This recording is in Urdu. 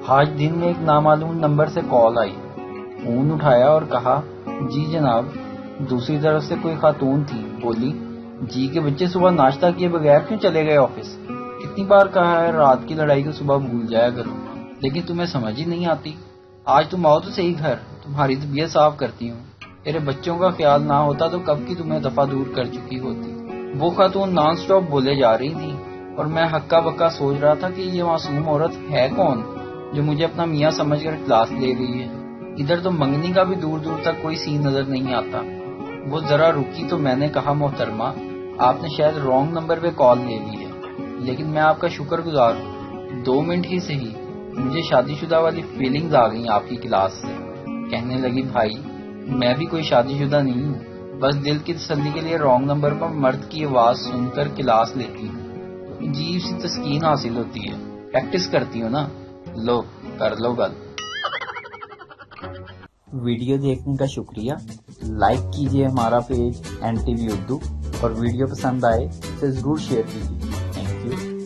آج دن میں ایک نامعلوم نمبر سے کال آئی. فون اٹھایا اور کہا جی جناب. دوسری طرف سے کوئی خاتون تھی. بولی جی کے بچے صبح ناشتہ کیے بغیر کیوں چلے گئے آفس؟ کتنی بار کہا ہے رات کی لڑائی کو صبح بھول جایا کرو، لیکن تمہیں سمجھ ہی نہیں آتی. آج تم آؤ تو صحیح گھر، تمہاری طبیعت صاف کرتی ہوں. تیرے بچوں کا خیال نہ ہوتا تو کب کی تمہیں دفعہ دور کر چکی ہوتی. وہ خاتون نان سٹاپ بولے جا رہی تھی اور میں ہکا بکا سوچ رہا تھا کہ یہ معصوم عورت ہے کون جو مجھے اپنا میاں سمجھ کر کلاس لے رہی ہے. ادھر تو منگنی کا بھی دور دور تک کوئی سین نظر نہیں آتا. وہ ذرا رکی تو میں نے کہا محترمہ آپ نے شاید رانگ نمبر پہ کال لے لی ہے، لیکن میں آپ کا شکر گزار ہوں. 2 منٹ ہی صحیح، مجھے شادی شدہ والی فیلنگز آ گئیں آپ کی کلاس سے. کہنے لگی بھائی میں بھی کوئی شادی شدہ نہیں ہوں، بس دل کی تسلی کے لیے رانگ نمبر پر مرد کی آواز سن کر کلاس لیتی ہوں. عجیب سی تسکین حاصل ہوتی ہے. پریکٹس کرتی ہوں نا. لو کر لو گل. ویڈیو دیکھنے کا شکریہ. لائک کیجیے ہمارا پیج NTV اردو، اور ویڈیو پسند آئے اسے ضرور شیئر کیجیے. Thank you.